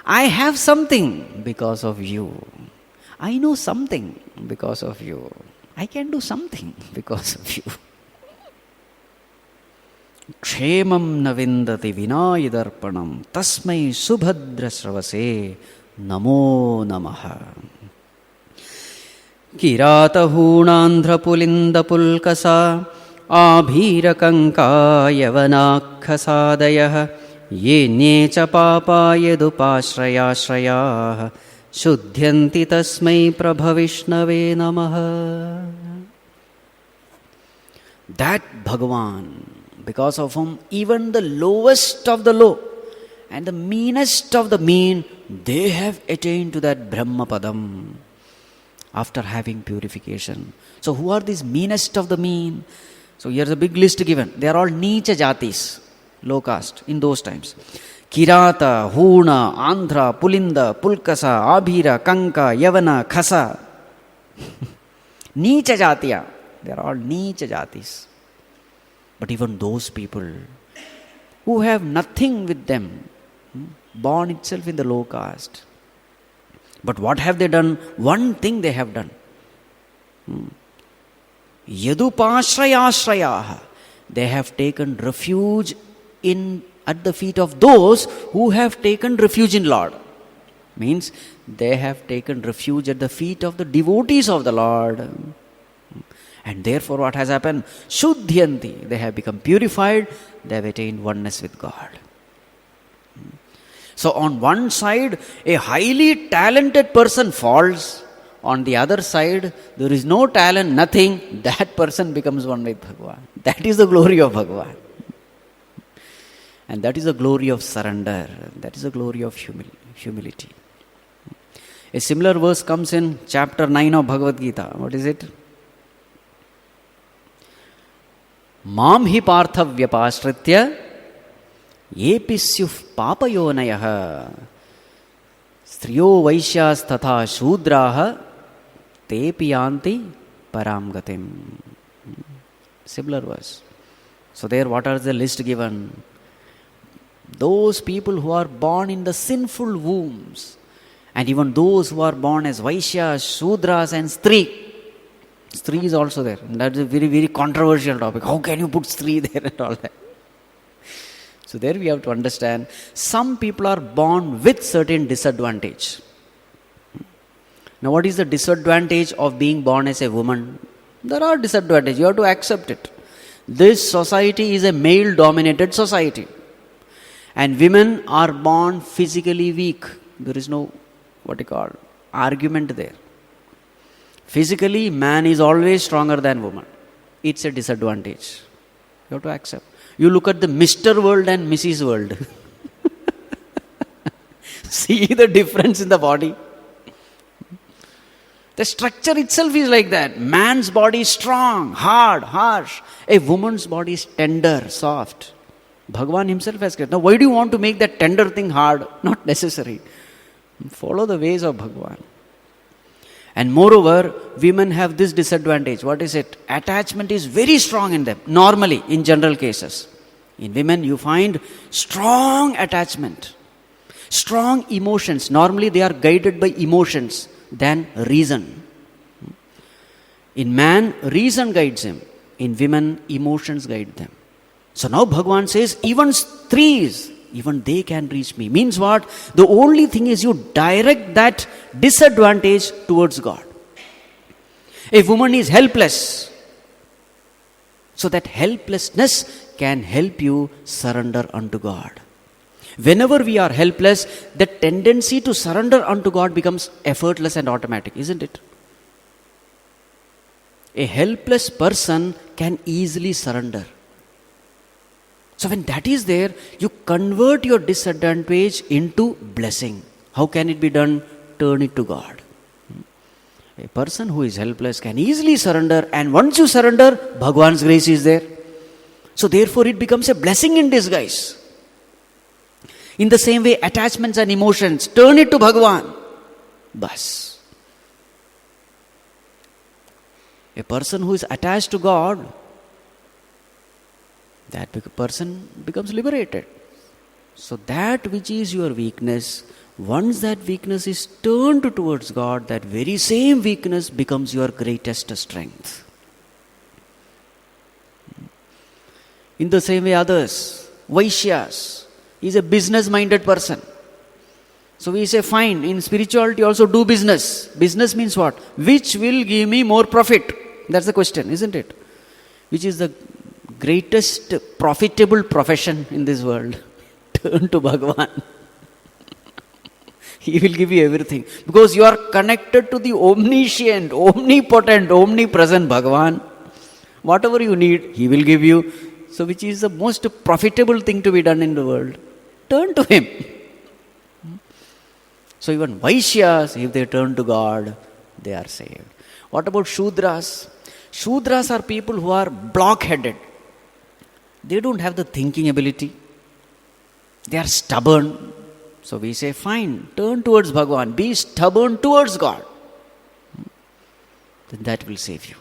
I have something because of you. I know something because of you. I can do something because of you. Kshemam na vindati vinaya darpanam tasmai subhadra sravase namo namaha. Kirata hunandhra pulinda pulkasa abhira kanka yavanakha sadayah ye necha papa yedupashrayashrayah Shuddhyanti tasmai prabhavishnave namaha. That Bhagavan, because of whom even the lowest of the low And the meanest of the mean, they have attained to that Brahma Padam after having purification. So who are these meanest of the mean? So here's a big list given. They are all Nicha Jatis, low caste in those times. Kirata, Huna, Andhra, Pulinda, Pulkasa, Abhira, Kanka, Yavana, Khasa. Nicha Jatiya. They are all Nicha Jatis. But even those people who have nothing with them, born itself in the low caste. But what have they done? One thing they have done. Yadupashrayashrayah. They have taken refuge at the feet of those who have taken refuge in Lord. Means they have taken refuge at the feet of the devotees of the Lord. And therefore what has happened? Shuddhyanti. They have become purified. They have attained oneness with God. So on one side, a highly talented person falls. On the other side, there is no talent, nothing. That person becomes one with Bhagavan. That is the glory of Bhagavan. And that is the glory of surrender. That is the glory of humility. A similar verse comes in chapter 9 of Bhagavad Gītā. What is it? Mam hi partha vyapashritya yepi syuh papayonayah striyo vaishyas tatha shudraha tepi yanti param gatim. Similar verse. So there what are the list given? Those people who are born in the sinful wombs, and even those who are born as Vaishyas, Shudras and Stri. Stri is also there. That is a very, very controversial topic. How can you put Stri there and all that? So there we have to understand, some people are born with certain disadvantage. Now what is the disadvantage of being born as a woman? There are disadvantages. You have to accept it. This society is a male-dominated society. And women are born physically weak. There is no, argument there. Physically, man is always stronger than woman. It's a disadvantage. You have to accept. You look at the Mr. World and Mrs. World. See the difference in the body. The structure itself is like that. Man's body is strong, hard, harsh. A woman's body is tender, soft. Bhagavan himself has said, now why do you want to make that tender thing hard? Not necessary. Follow the ways of Bhagavan. And moreover, women have this disadvantage. What is it? Attachment is very strong in them. Normally, in general cases. In women, you find strong attachment. Strong emotions. Normally, they are guided by emotions than reason. In man, reason guides him. In women, emotions guide them. So now Bhagavan says, even Stris, even they can reach me. Means what? The only thing is you direct that disadvantage towards God. A woman is helpless. So that helplessness can help you surrender unto God. Whenever we are helpless, the tendency to surrender unto God becomes effortless and automatic, isn't it? A helpless person can easily surrender. So when that is there, you convert your disadvantage into blessing. How can it be done? Turn it to God. A person who is helpless can easily surrender, and once you surrender, Bhagavan's grace is there. So therefore it becomes a blessing in disguise. In the same way, attachments and emotions, turn it to Bhagavan. Bas. A person who is attached to God, that person becomes liberated. So that which is your weakness, once that weakness is turned towards God, that very same weakness becomes your greatest strength. In the same way, others, Vaishyas, is a business-minded person. So we say, fine, in spirituality also do business. Business means what? Which will give me more profit? That's the question, isn't it? Which is the greatest profitable profession in this world? Turn to Bhagavan. He will give you everything. Because you are connected to the omniscient, omnipotent, omnipresent Bhagavan. Whatever you need, He will give you. So which is the most profitable thing to be done in the world? turn to Him. So even Vaishyas, if they turn to God, they are saved. What about Shudras? Shudras are people who are blockheaded. They don't have the thinking ability. They are stubborn. So we say, fine, turn towards Bhagavan. Be stubborn towards God. Then that will save you.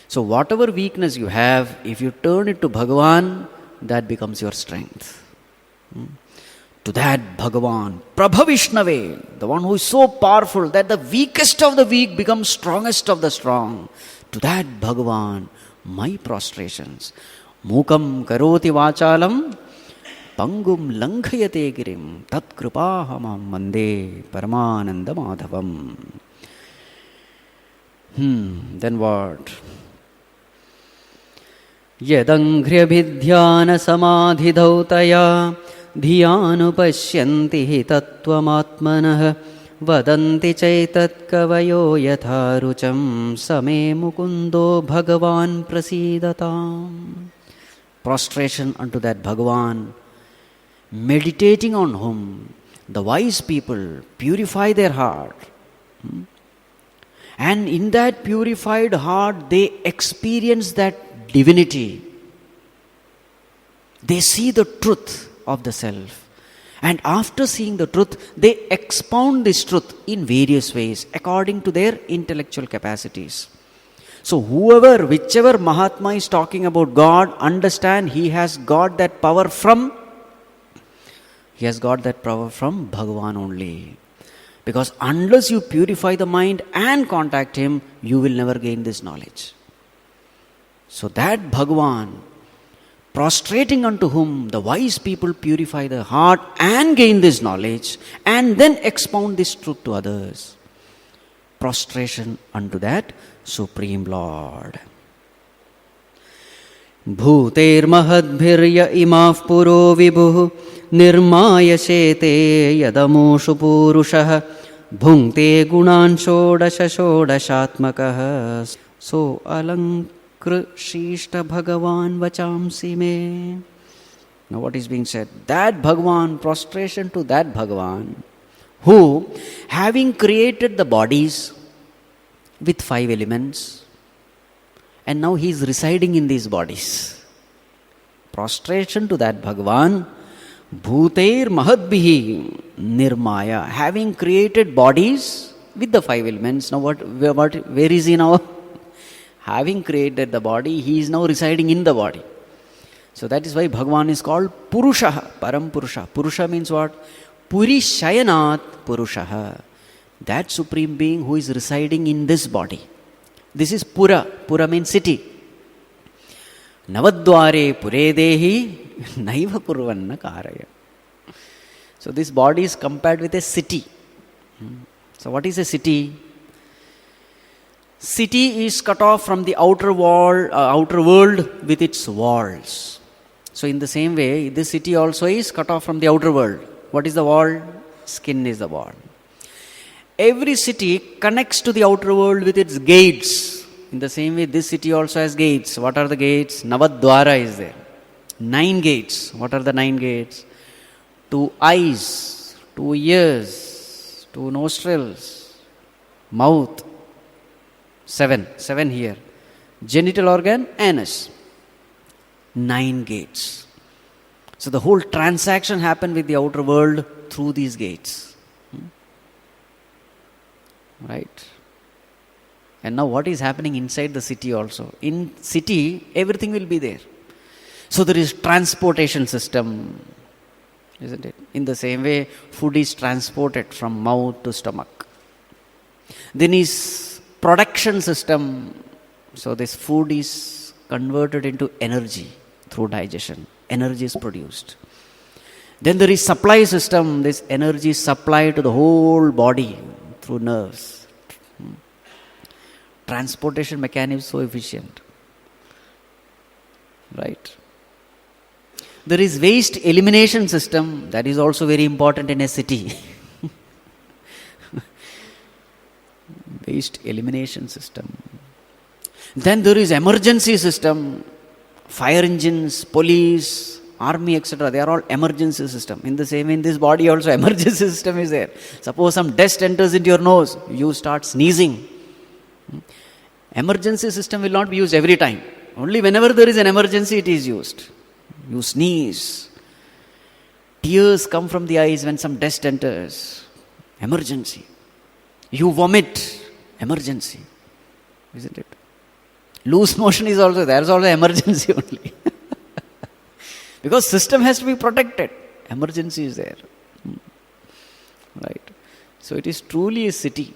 So whatever weakness you have, if you turn it to Bhagavan, that becomes your strength. To that Bhagavan, Prabhavishnave, the one who is so powerful that the weakest of the weak becomes strongest of the strong. To that Bhagavan, my prostrations. Mukam karoti vachalam, pangum langhayate girim, tat kripahamam mande paramananda madhavam. Then what? Yadanghriyabhidhyana samadhidhautaya धियानुपश्यन्ति हि तत्त्वमात्मनः वदन्ति चैतत्कवयो यथा रुचं समे मुकुन्दो भगवान् प्रसीदताम्. Prostration unto that Bhagavan, meditating on whom the wise people purify their heart. And in that purified heart, they experience that divinity. They see the truth of the self. And after seeing the truth, they expound this truth in various ways according to their intellectual capacities. So whichever Mahatma is talking about God, understand he has got that power from Bhagavan only. Because unless you purify the mind and contact him, you will never gain this knowledge. So that Bhagavan, prostrating unto whom the wise people purify the heart and gain this knowledge and then expound this truth to others. Prostration unto that Supreme Lord. Bhuter mahadbhirya imaf puro vibhuh nirmaya shete yadamushu purushah bhunkte gunan shodasha shodashatmakah so Krishta Bhagavan vachamsi me. Now what is being said? That Bhagavan, prostration to that Bhagavan, who, having created the bodies with 5 elements, and now he is residing in these bodies. Prostration to that Bhagavan, Bhuter Mahadbihi Nirmaya, having created bodies with the 5 elements. Now where is he now? Having created the body, he is now residing in the body. So that is why Bhagavan is called Purusha, Param Purusha. Purusha means what? Purishayanat Purusha. That Supreme Being who is residing in this body. This is Pura. Pura means city. Navadvare Pure Dehi Naiva Purvanna Karaya. So this body is compared with a city. So what is a city? City is cut off from the outer world with its walls. So in the same way, this city also is cut off from the outer world. What is the wall? Skin is the wall. Every city connects to the outer world with its gates. In the same way, this city also has gates. What are the gates? Navadvara is there. 9 gates. What are the 9 gates? 2 eyes, 2 ears, 2 nostrils, mouth. 7 here. Genital organ, anus. 9 gates. So the whole transaction happened with the outer world through these gates. Right? And now what is happening inside the city also? In city, everything will be there. So there is transportation system. Isn't it? In the same way, food is transported from mouth to stomach. Then is production system. So this food is converted into energy through digestion. Energy is produced. Then there is supply system. This energy is supplied to the whole body through nerves. Transportation mechanism is so efficient. Right? There is waste elimination system. That is also very important in a city. Waste elimination system. Then there is emergency system. Fire engines, police, army, etc., they are all emergency system. In the same way, in this body also, emergency system is there. Suppose some dust enters into your nose, you start sneezing. Emergency system will not be used every time. Only whenever there is an emergency, it is used. You sneeze. Tears come from the eyes when some dust enters. Emergency. You vomit. Emergency. Isn't it? Loose motion is also there. There is also emergency only. Because system has to be protected. Emergency is there. Right. So it is truly a city.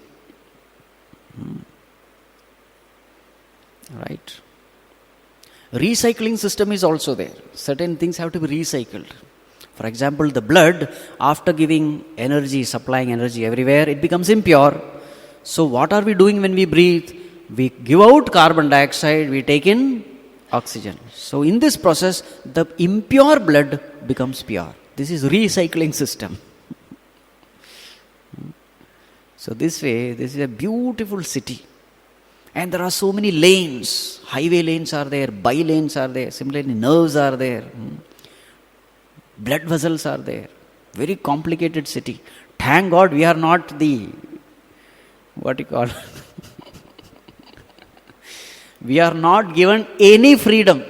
Right. Recycling system is also there. Certain things have to be recycled. For example, the blood, after giving energy, supplying energy everywhere, it becomes impure. So what are we doing when we breathe? We give out carbon dioxide, we take in oxygen. So in this process, the impure blood becomes pure. This is recycling system. So this way, this is a beautiful city. And there are so many lanes. Highway lanes are there, by lanes are there, similarly nerves are there. Blood vessels are there. Very complicated city. Thank God we are not the, we are not given any freedom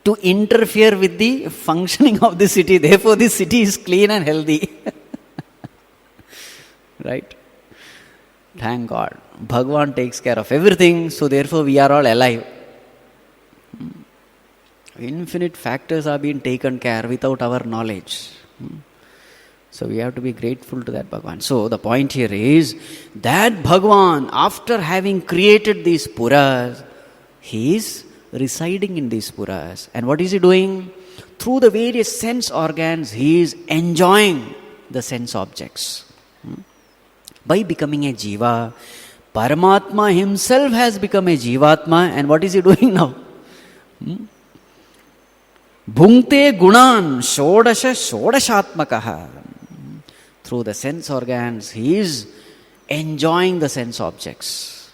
to interfere with the functioning of the city. Therefore, this city is clean and healthy. Right? Thank God. Bhagavan takes care of everything, so therefore we are all alive. Infinite factors are being taken care without our knowledge. So we have to be grateful to that Bhagavan. So the point here is that Bhagavan, after having created these puras, he is residing in these puras. And what is he doing? Through the various sense organs, he is enjoying the sense objects. By becoming a jiva, Paramatma himself has become a jivatma. And what is he doing now? Bhunkte gunan shodashatmakaha. Through the sense organs, he is enjoying the sense objects.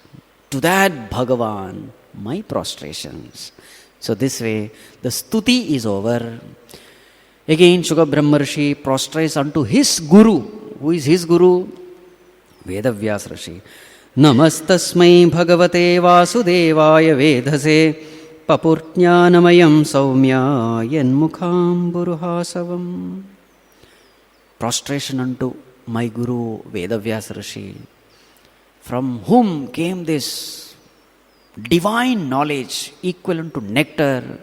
To that Bhagavan, my prostrations. So this way, the Stuti is over. Again, Shuka Brahmarshi prostrates unto his Guru. Who is his Guru? Vedavyas Rashi. Namastasmai Bhagavate Vasudevaya Vedhase Papurjnanamayam Saumya Yanmukham Buruhasavam. Prostration unto my Guru Vedavyas Rashi, from whom came this divine knowledge equivalent to nectar,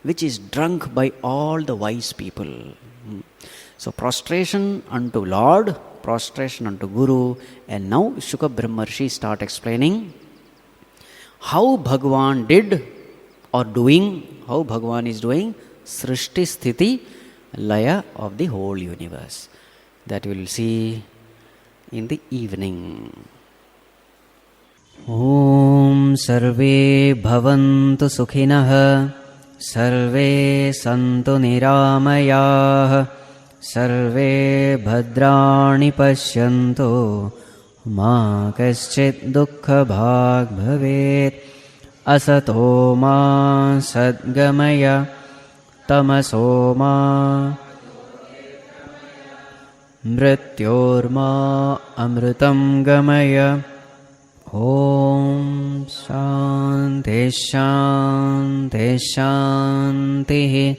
which is drunk by all the wise people. So prostration unto Lord, prostration unto Guru, and now Shuka Brahmarshi start explaining how Bhagavan did or doing, how Bhagavan is doing Srishti Sthiti Laya of the whole universe. That we will see in the evening. Om Sarve Bhavantu Sukhinah Sarve Santu Niramayah Sarve Bhadrani Pashyanto Ma Kaschit Dukkha Bhag Bhavet Asato Ma Sadgamaya Tamaso Ma Mrityorma Amritam Gamaya. Om Shanti Shanti Shanti.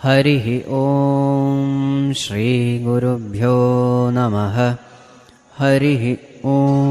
Harihi Om Shri Gurubhyo Namaha. Harihi Om.